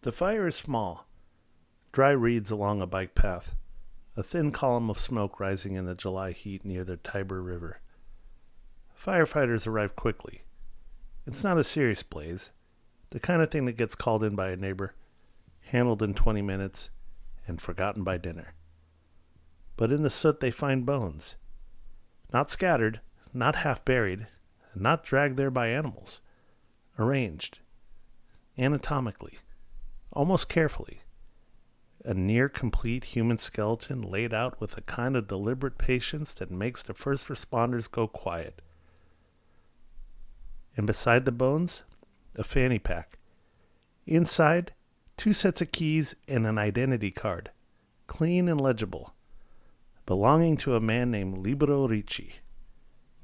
The fire is small. Dry reeds along a bike path. A thin column of smoke rising in the July heat near the Tiber River. Firefighters arrive quickly. It's not a serious blaze. The kind of thing that gets called in by a neighbor, handled in 20 minutes, and forgotten by dinner. But in the soot they find bones. Not scattered, not half buried, and not dragged there by animals. Arranged. Anatomically. Almost carefully. A near-complete human skeleton laid out with a kind of deliberate patience that makes the first responders go quiet. And beside the bones, a fanny pack. Inside, 2 sets of keys and an identity card, clean and legible, belonging to a man named Libero Ricci,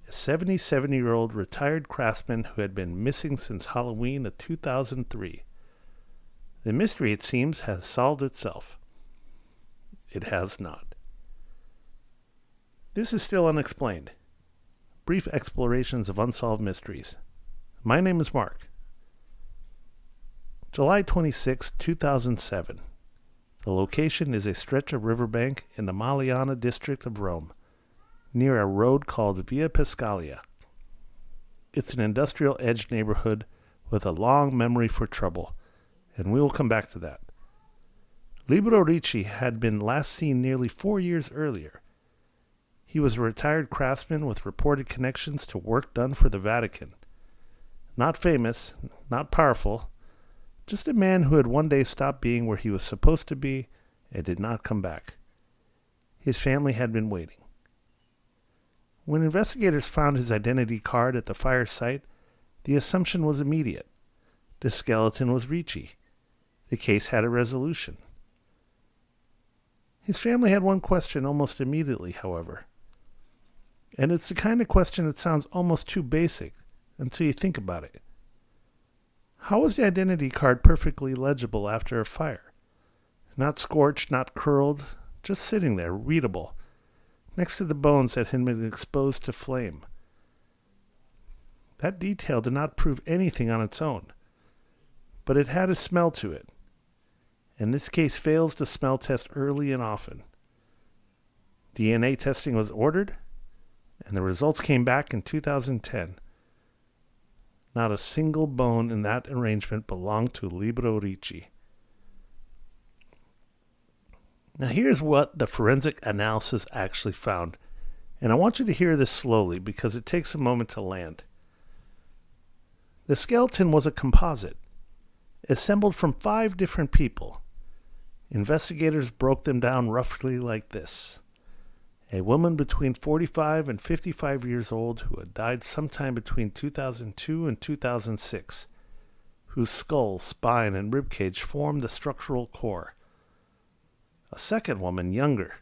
a 77-year-old retired craftsman who had been missing since Halloween of 2003. The mystery, it seems, has solved itself. It has not. This is still Unexplained. Brief explorations of unsolved mysteries. My name is Mark. July 26, 2007. The location is a stretch of riverbank in the Magliana district of Rome, near a road called Via Pescalia. It's an industrial-edged neighborhood with a long memory for trouble, and we will come back to that. Libero Ricci had been last seen nearly 4 years earlier. He was a retired craftsman with reported connections to work done for the Vatican. Not famous, not powerful, just a man who had one day stopped being where he was supposed to be and did not come back. His family had been waiting. When investigators found his identity card at the fire site, the assumption was immediate. The skeleton was Ricci. The case had a resolution. His family had one question almost immediately, however. And it's the kind of question that sounds almost too basic until you think about it. How was the identity card perfectly legible after a fire? Not scorched, not curled, just sitting there, readable, next to the bones that had been exposed to flame. That detail did not prove anything on its own, but it had a smell to it, and this case fails to smell test early and often. DNA testing was ordered, and the results came back in 2010. Not a single bone in that arrangement belonged to Libero Ricci. Now here's what the forensic analysis actually found, and I want you to hear this slowly because it takes a moment to land. The skeleton was a composite, assembled from 5 different people. Investigators broke them down roughly like this. A woman between 45 and 55 years old who had died sometime between 2002 and 2006, whose skull, spine, and ribcage formed the structural core. A second woman, younger,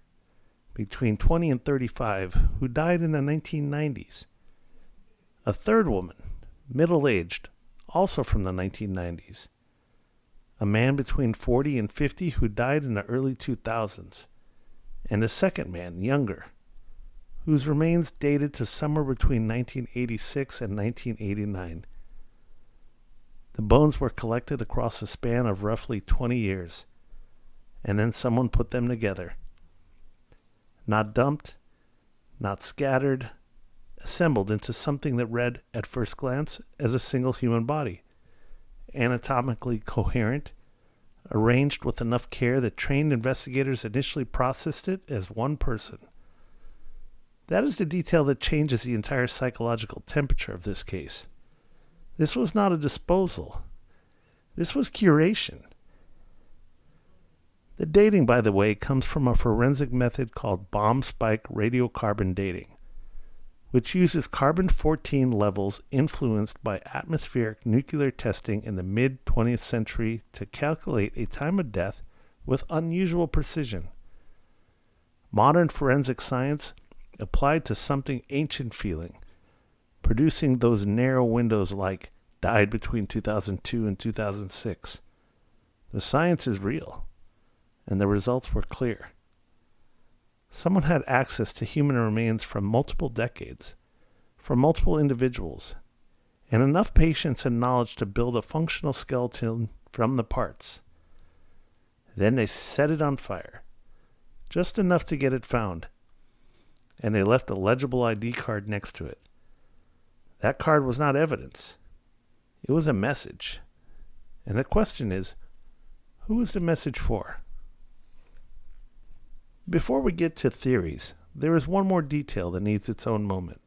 between 20 and 35, who died in the 1990s. A third woman, middle-aged, also from the 1990s. A man between 40 and 50 who died in the early 2000s. And a second man, younger, whose remains dated to somewhere between 1986 and 1989. The bones were collected across a span of roughly 20 years, and then someone put them together. Not dumped, not scattered, assembled into something that read, at first glance, as a single human body, anatomically coherent, arranged with enough care that trained investigators initially processed it as one person. That is the detail that changes the entire psychological temperature of this case. This was not a disposal. This was curation. The dating, by the way, comes from a forensic method called bomb spike radiocarbon dating, which uses carbon-14 levels influenced by atmospheric nuclear testing in the mid-20th century to calculate a time of death with unusual precision. Modern forensic science applied to something ancient feeling, producing those narrow windows like died between 2002 and 2006. The science is real, and the results were clear. Someone had access to human remains from multiple decades, from multiple individuals, and enough patience and knowledge to build a functional skeleton from the parts. Then they set it on fire, just enough to get it found, and they left a legible ID card next to it. That card was not evidence. It was a message. And the question is, who was the message for? Before we get to theories, there is one more detail that needs its own moment.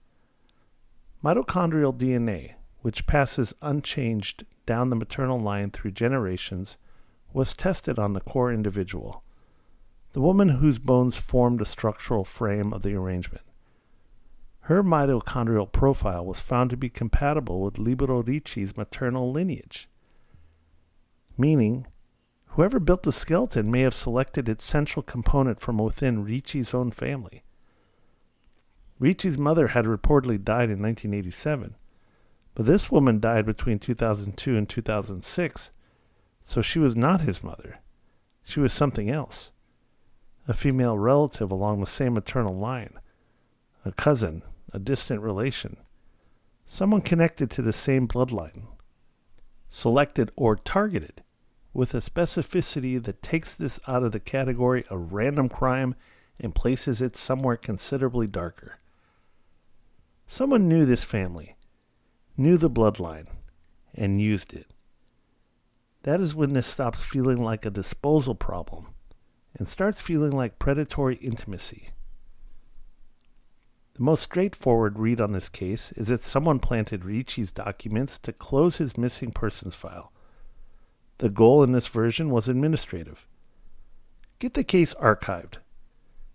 Mitochondrial DNA, which passes unchanged down the maternal line through generations, was tested on the core individual, the woman whose bones formed the structural frame of the arrangement. Her mitochondrial profile was found to be compatible with Libero Ricci's maternal lineage, meaning whoever built the skeleton may have selected its central component from within Ricci's own family. Ricci's mother had reportedly died in 1987, but this woman died between 2002 and 2006, so she was not his mother. She was something else, a female relative along the same maternal line, a cousin, a distant relation, someone connected to the same bloodline, selected or targeted with a specificity that takes this out of the category of random crime and places it somewhere considerably darker. Someone knew this family, knew the bloodline, and used it. That is when this stops feeling like a disposal problem and starts feeling like predatory intimacy. The most straightforward read on this case is that someone planted Ricci's documents to close his missing persons file. The goal in this version was administrative. Get the case archived.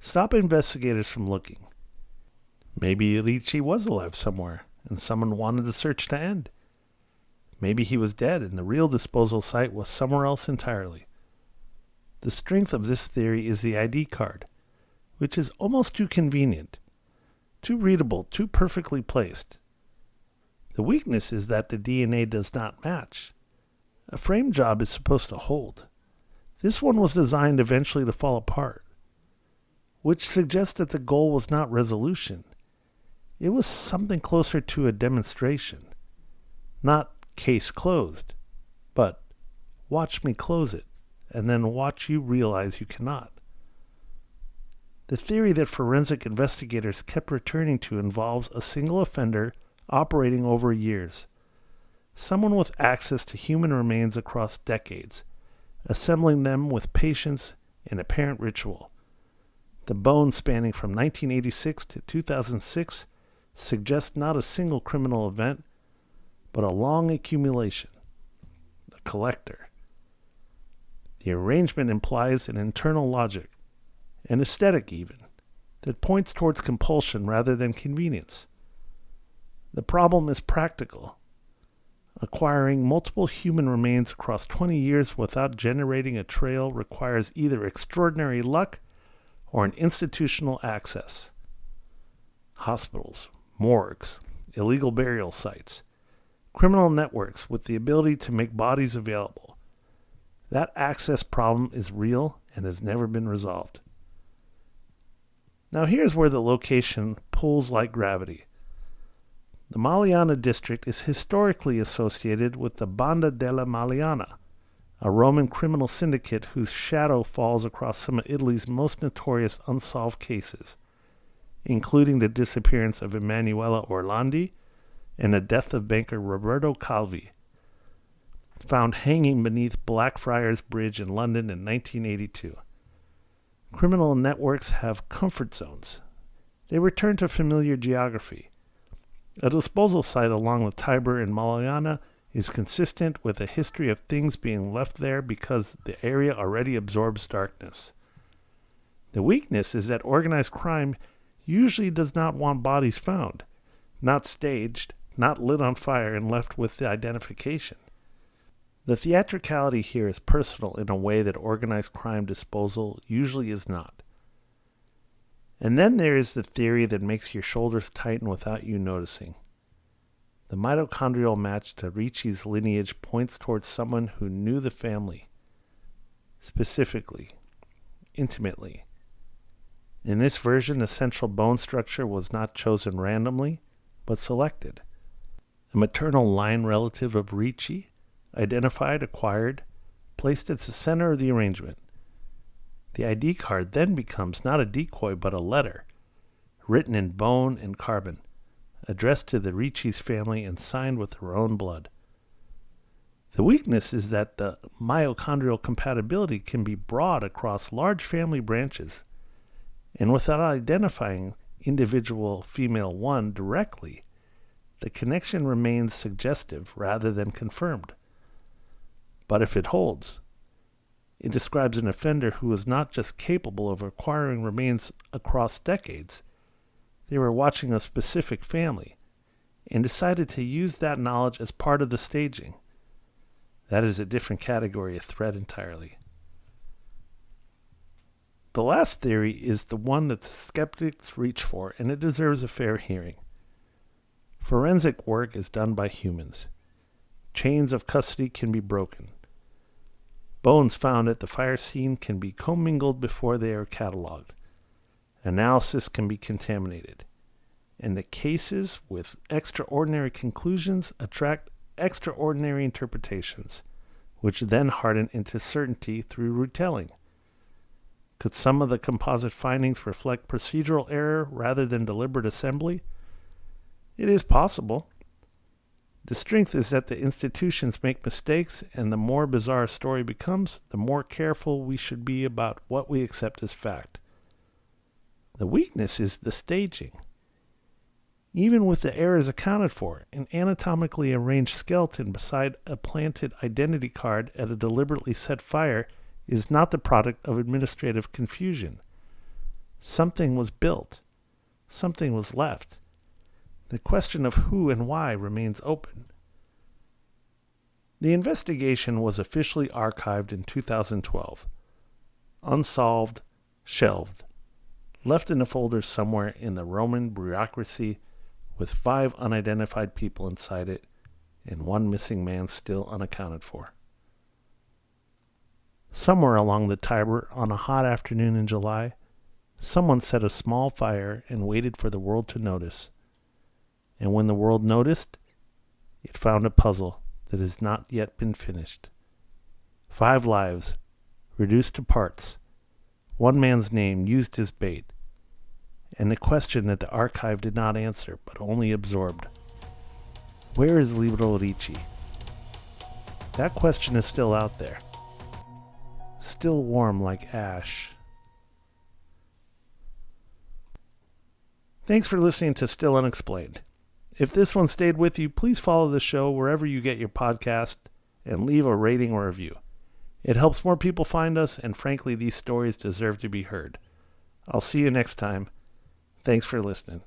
Stop investigators from looking. Maybe Ricci was alive somewhere, and someone wanted the search to end. Maybe he was dead, and the real disposal site was somewhere else entirely. The strength of this theory is the ID card, which is almost too convenient, too readable, too perfectly placed. The weakness is that the DNA does not match. A frame job is supposed to hold. This one was designed eventually to fall apart, which suggests that the goal was not resolution. It was something closer to a demonstration. Not case closed, but watch me close it, and then watch you realize you cannot. The theory that forensic investigators kept returning to involves a single offender operating over years. Someone with access to human remains across decades, assembling them with patience and apparent ritual. The bones spanning from 1986 to 2006 suggest not a single criminal event, but a long accumulation, a collector. The arrangement implies an internal logic, an aesthetic even, that points towards compulsion rather than convenience. The problem is practical. Acquiring multiple human remains across 20 years without generating a trail requires either extraordinary luck or an institutional access. Hospitals, morgues, illegal burial sites, criminal networks with the ability to make bodies available. That access problem is real and has never been resolved. Now here's where the location pulls like gravity. The Magliana district is historically associated with the Banda della Magliana, a Roman criminal syndicate whose shadow falls across some of Italy's most notorious unsolved cases, including the disappearance of Emanuela Orlandi and the death of banker Roberto Calvi, found hanging beneath Blackfriars Bridge in London in 1982. Criminal networks have comfort zones. They return to familiar geography. A disposal site along the Tiber in Magliana is consistent with a history of things being left there because the area already absorbs darkness. The weakness is that organized crime usually does not want bodies found, not staged, not lit on fire and left with the identification. The theatricality here is personal in a way that organized crime disposal usually is not. And then there is the theory that makes your shoulders tighten without you noticing. The mitochondrial match to Ricci's lineage points towards someone who knew the family, specifically, intimately. In this version, the central bone structure was not chosen randomly, but selected. A maternal line relative of Ricci, identified, acquired, placed at the center of the arrangement, The ID card then becomes not a decoy but a letter, written in bone and carbon, addressed to the Ricci's family and signed with their own blood. The weakness is that the mitochondrial compatibility can be broad across large family branches, and without identifying individual female 1 directly, the connection remains suggestive rather than confirmed. But if it holds, it describes an offender who was not just capable of acquiring remains across decades, they were watching a specific family and decided to use that knowledge as part of the staging. That is a different category of threat entirely. The last theory is the one that skeptics reach for, and it deserves a fair hearing. Forensic work is done by humans. Chains of custody can be broken. Bones found at the fire scene can be commingled before they are cataloged. Analysis can be contaminated. And the cases with extraordinary conclusions attract extraordinary interpretations, which then harden into certainty through retelling. Could some of the composite findings reflect procedural error rather than deliberate assembly? It is possible. The strength is that the institutions make mistakes, and the more bizarre a story becomes, the more careful we should be about what we accept as fact. The weakness is the staging. Even with the errors accounted for, an anatomically arranged skeleton beside a planted identity card at a deliberately set fire is not the product of administrative confusion. Something was built. Something was left. The question of who and why remains open. The investigation was officially archived in 2012. Unsolved, shelved, left in a folder somewhere in the Roman bureaucracy with 5 unidentified people inside it and 1 missing man still unaccounted for. Somewhere along the Tiber on a hot afternoon in July, someone set a small fire and waited for the world to notice. And when the world noticed, it found a puzzle that has not yet been finished. 5 lives, reduced to parts. 1 man's name used as bait. And a question that the archive did not answer, but only absorbed. Where is Libero Ricci? That question is still out there. Still warm like ash. Thanks for listening to Still Unexplained. If this one stayed with you, please follow the show wherever you get your podcast and leave a rating or review. It helps more people find us, and frankly, these stories deserve to be heard. I'll see you next time. Thanks for listening.